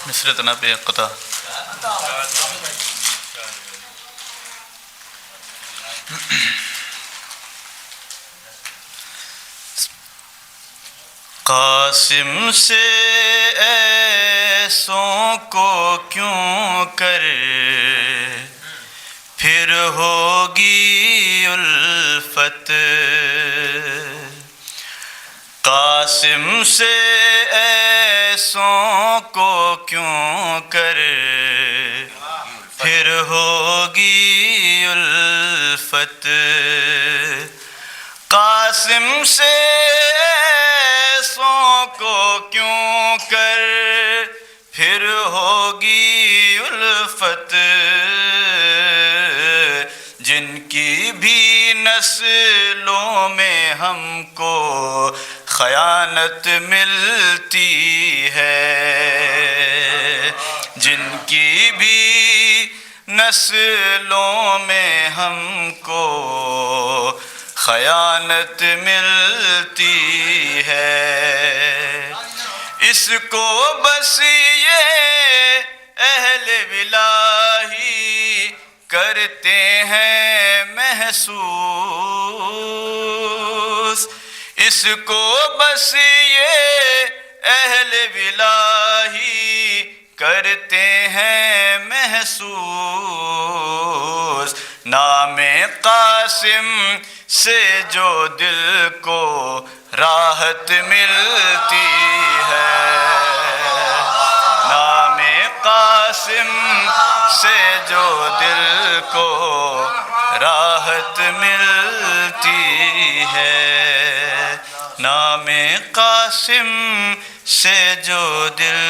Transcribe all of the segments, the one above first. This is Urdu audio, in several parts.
مصر تنا پہ قطع قاسم سے ایسوں کو کیوں کر پھر ہوگی الفت، قاسم سے ایسوں کو کیوں کر پھر ہوگی الفت، قاسم سے ایسوں کو کیوں کر پھر ہوگی الفت، جن کی بھی نسلوں میں ہم کو خیانت ملتی ہے، جن کی بھی نسلوں میں ہم کو خیانت ملتی ہے، اس کو بس یہ اہل الہی کرتے ہیں محسوس، اس کو بس یہ اہل الہی کرتے ہیں محسوس، نام قاسم سے جو دل کو راحت ملتی ہے، نام قاسم سے جو دل کو راحت ملتی ہے، نام قاسم سے جو دل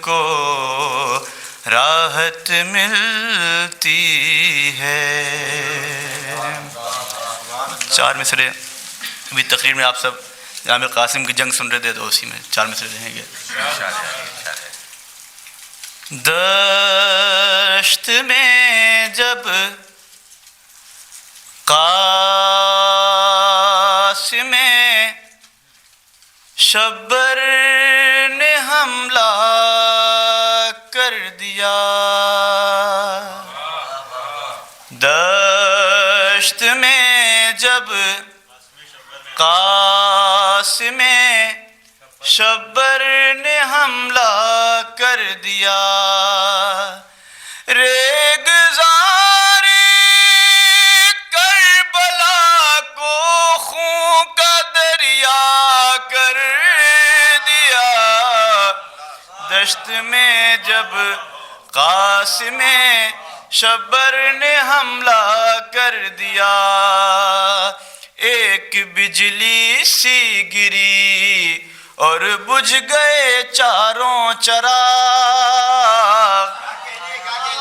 کو راحت ملتی ہے۔ چار مصرے ابھی تقریر میں آپ سب جامع قاسم کی جنگ سن رہے تھے تو اسی میں چار مصرے رہیں گے۔ دشت میں جب قاسم شبر نے حملہ کر دیا، دشت میں جب قاسم شبر نے حملہ کر دیا، ریگزار کربلا کو خون کا دریا کر دیا، دشت میں جب قاسم شبر نے حملہ کر دیا، ایک بجلی سی گری اور بجھ گئے چاروں چراغ،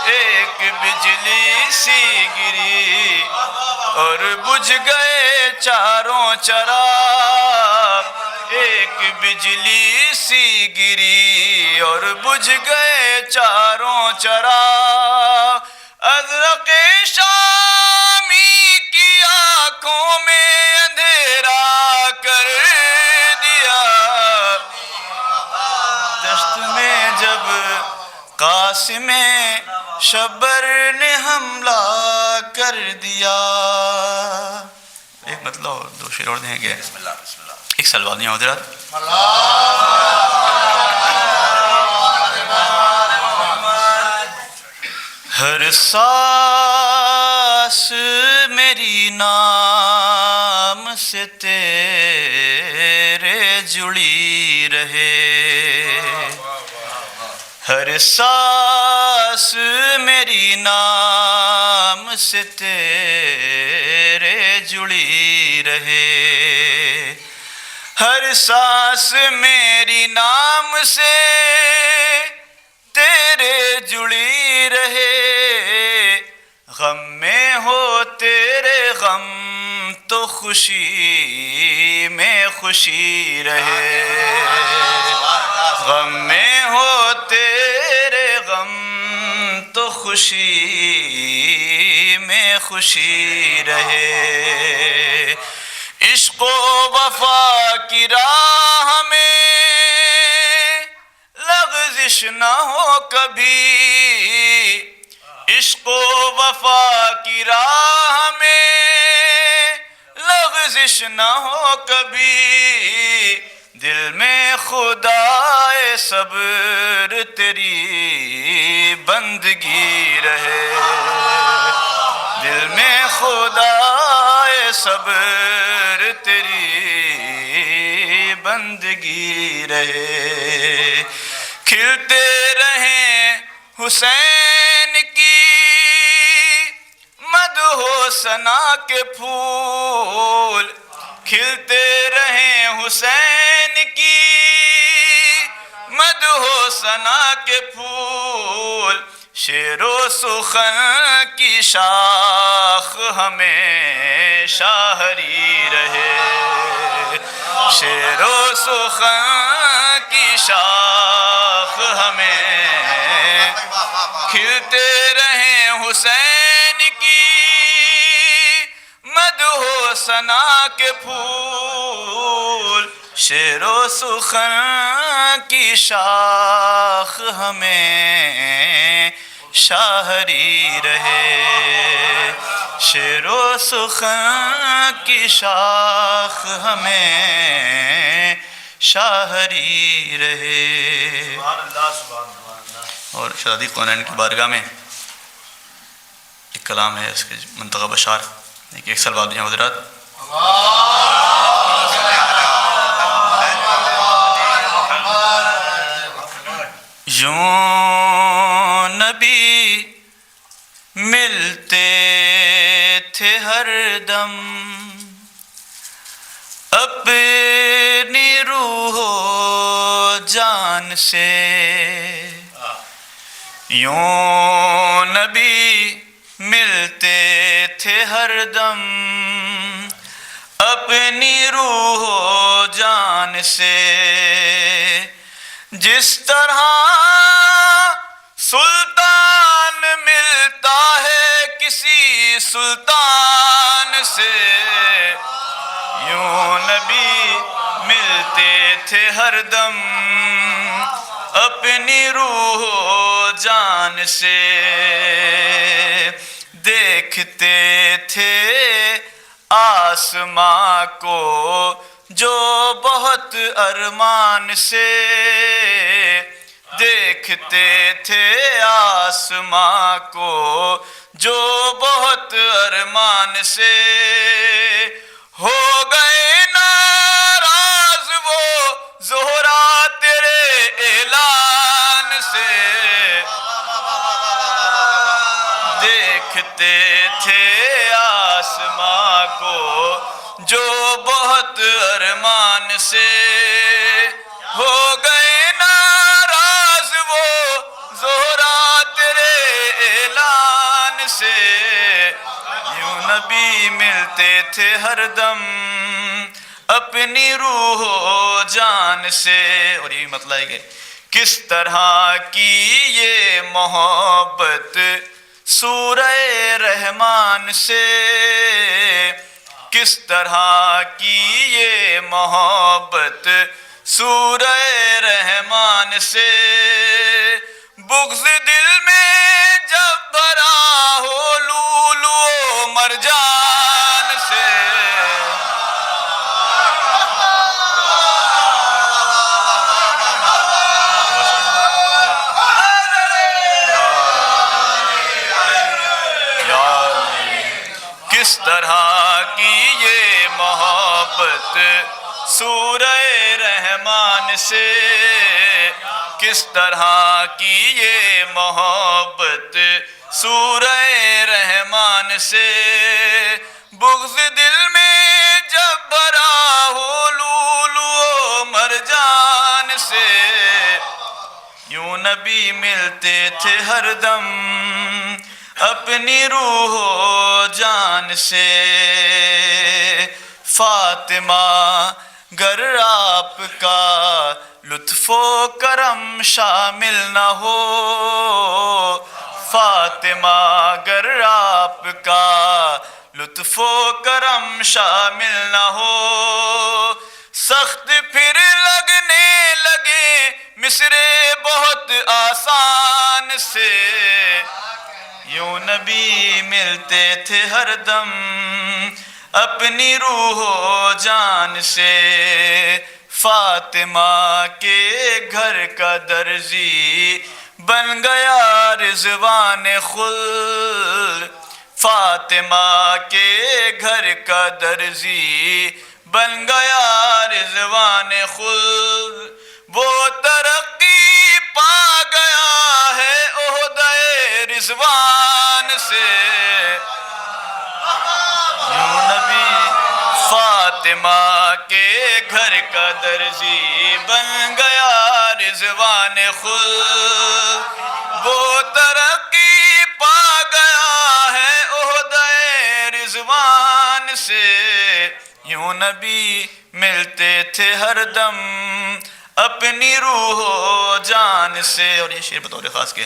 ایک بجلی سی گری اور بجھ گئے چاروں چراغ، ایک بجلی سی گری اور بجھ گئے چاروں چراغ، ازرق شامی کی آنکھوں میں اندھیرا کر دیا، دشت میں جب قاسم شبر نے حملہ کر دیا۔ ایک مطلب اور دو شعر اور دیں گے، ایک سلوانیہ حضرات۔ ہر سانس میری نام سے تیرے جڑی رہے، ہر سانس میری نام سے تیرے جڑی رہے، ہر سانس میری نام سے تیرے جڑی رہے، غم میں ہو تیرے غم تو خوشی میں خوشی رہے، غم میں ہو تیرے غم تو خوشی میں خوشی رہے، عشق و وفا کی راہ میں لغزش نہ ہو کبھی عشق و وفا کی راہ میں، لغزش نہ ہو کبھی دل میں خدائے صبر تیری بندگی رہے، دل میں خدائے صبر تیری بندگی رہے، کھلتے رہیں حسین کی مدح و ثنا کے پھول، کھلتے رہیں حسین کی مدح و ثنا کے پھول، شعر و سخن کی شاخ ہمیشہ ہری رہے، شعر و سخن کی شاخ ہمیں کھلتے رہیں حسین کی مدح و ثنا کے پھول، شعر و سخن کی شاخ ہمیں شاہری رہے، شعر و سخن کی شاخ ہمیں شاہری رہے۔ اور شادی کونین کی بارگاہ میں ایک کلام ہے، اس کے منتخب اشعار ایک سال بعد ہیں حضرات۔ یوں نبی ملتے تھے ہر دم اپنی روح و جان سے، یوں نبی ملتے تھے ہر دم اپنی روح و جان سے، جس طرح سلطان ملتا ہے کسی سلطان سے، یوں نبی ملتے تھے ہر دم اپنی روح و جان سے، دیکھتے تھے آسماں کو جو بہت ارمان سے، دیکھتے تھے آسماں کو جو بہت ارمان سے، ہو گئے ناراض وہ زہرا تیرے اعلان سے، دیکھتے تھے آسماں کو جو بہت ارمان سے، ہو گئے ناراض وہ زہرا تیرے اعلان سے، یوں نبی ملتے تھے ہر دم اپنی روح و جان سے۔ اور یہ مطلب ہے کہ کس طرح کی یہ محبت سورہ رحمان سے، کس طرح کی یہ محبت سورہ رحمان سے، بغض دل میں جب بھرا ہو لولو و مرجان سے، کس طرح کی یہ محبت سورہ رحمان سے، کس طرح کی یہ محبت سورہ رحمان سے، بغض دل میں جب بھرا ہو لولو و مرجان سے، یوں نبی ملتے تھے ہر دم اپنی روح و جان سے، فاطمہ گر آپ کا لطف و کرم شامل نہ ہو، فاطمہ گر آپ کا لطف و کرم شامل نہ ہو، سخت پھر لگنے لگے مصرے بہت آسان سے، یوں نبی ملتے تھے ہر دم اپنی روح و جان سے۔ فاطمہ کے گھر کا درزی بن گیا رضوان خلد، فاطمہ کے گھر کا درزی بن گیا رضوان خلد، وہ ترقی پا گیا ہے عہدۂ رضوان سے، یوں نبی فاطمہ کے گھر کا درزی بن گیا رضوان خلد، وہ ترقی پا گیا ہے عہدۂ رضوان سے، یوں نبی ملتے تھے ہر دم اپنی روح و جان سے۔ اور یہ شعر بطور خاص کے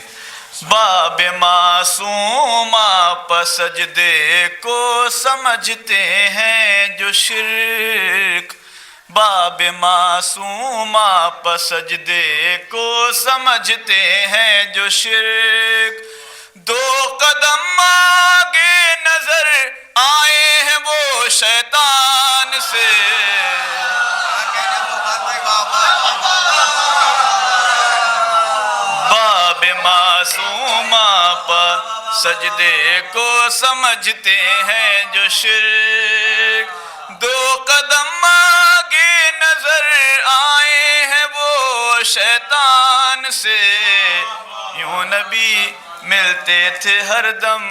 باب معصوم آپ سجدے کو سمجھتے ہیں جو شرک، باب معصوم آپ سجدے کو سمجھتے ہیں جو شرک، دو قدم آگے نظر آئے ہیں وہ شیطان سے، باب معصوم آپ سجدے کو سمجھتے ہیں جو شرک، دو قدم آگے نظر آئے ہیں وہ شیطان سے، یوں نبی ملتے تھے ہر دم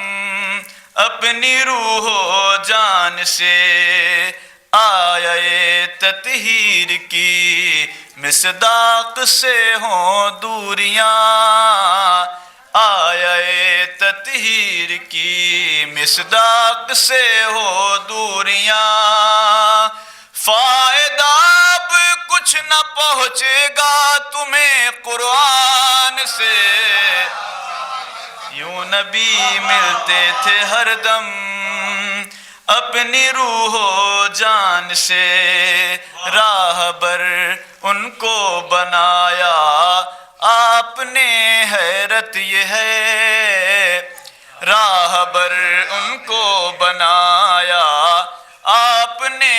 اپنی روح و جان سے۔ آیے تطہیر کی مصداق سے ہوں دوریاں، آیے تطہیر کی مصداق سے ہو دوریاں، فائدہ اب کچھ نہ پہنچے گا تمہیں قرآن سے، یوں نبی ملتے تھے ہر دم اپنی روح و جان سے، راہبر ان کو بنایا آپ نے حیرت یہ ہے، راہبر ان کو بنایا آپ نے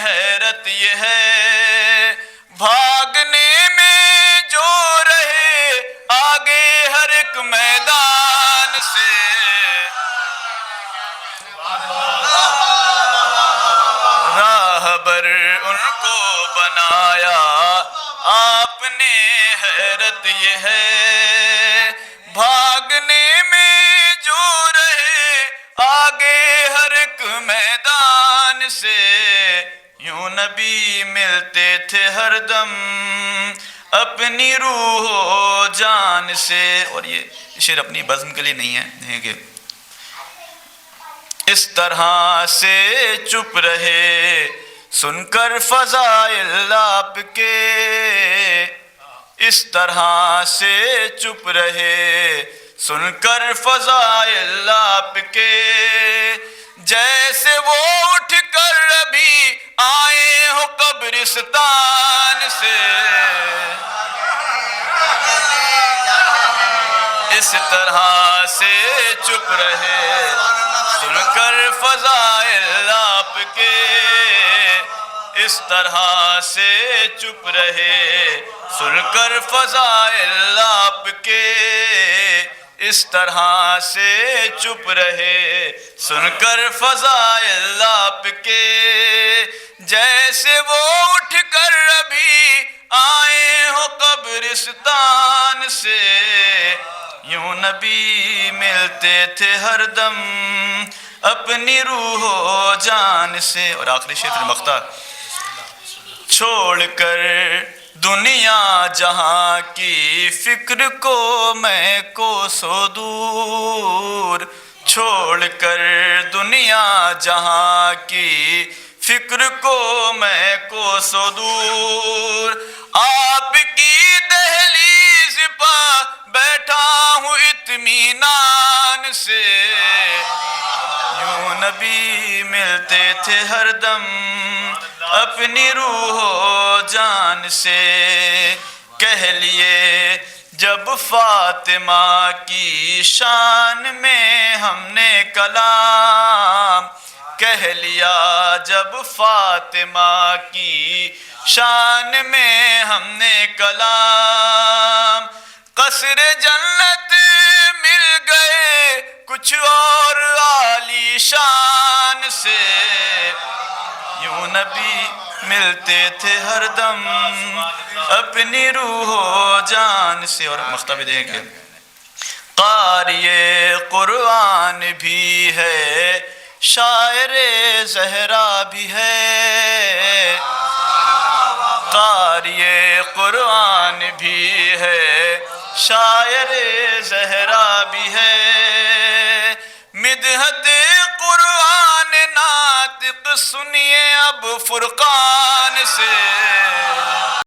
حیرت یہ ہے، بھاگنے میں جو رہے آگے ہر ایک میدان سے، راہبر ان کو بنایا آپ نے حیرت یہ ہے، بھاگنے میں جو رہے آگے ہر ایک میدان سے، یوں نبی ملتے تھے ہر دم اپنی روح و جان سے۔ اور یہ شعر اپنی بزم کے لیے نہیں ہے کہ اس طرح سے چپ رہے سن کر فضائل آپ کے، اس طرح سے چپ رہے سن کر فضائل آپ کے، جیسے وہ اٹھ کر ابھی آئے ہو قبرستان سے، اس طرح سے چپ رہے سن کر فضائل آپ کے، اس طرح سے چپ رہے سن کر فضائل آپ کے، اس طرح سے چپ رہے سن کر فضائل آپ کے، جیسے وہ اٹھ کر ابھی آئے ہو قبرستان سے، یوں نبی ملتے تھے ہر دم اپنی روح و جان سے۔ اور آخری شعر مختار، چھوڑ کر دنیا جہاں کی فکر کو میں کوسوں دور، چھوڑ کر دنیا جہاں کی فکر کو میں کوسوں دور، آپ کی دہلیز پہ بیٹھا ہوں اطمینان سے، یوں نبی ملتے تھے ہر دم اپنی روح و جان سے، کہہ لیے جب فاطمہ کی شان میں ہم نے کلام، کہہ لیا جب فاطمہ کی شان میں ہم نے کلام، قصر جنت مل گئے کچھ اور عالی شان سے، یوں نبی ملتے تھے ہر دم اپنی روح و جان سے۔ اور مقطع بھی دیکھیں، قاری قرآن بھی ہے، شاعر زہرا بھی ہے، قاری قرآن بھی ہے، شاعر زہرا بھی ہے، مدحت قرآن ناطق سنیے اب فرقان سے،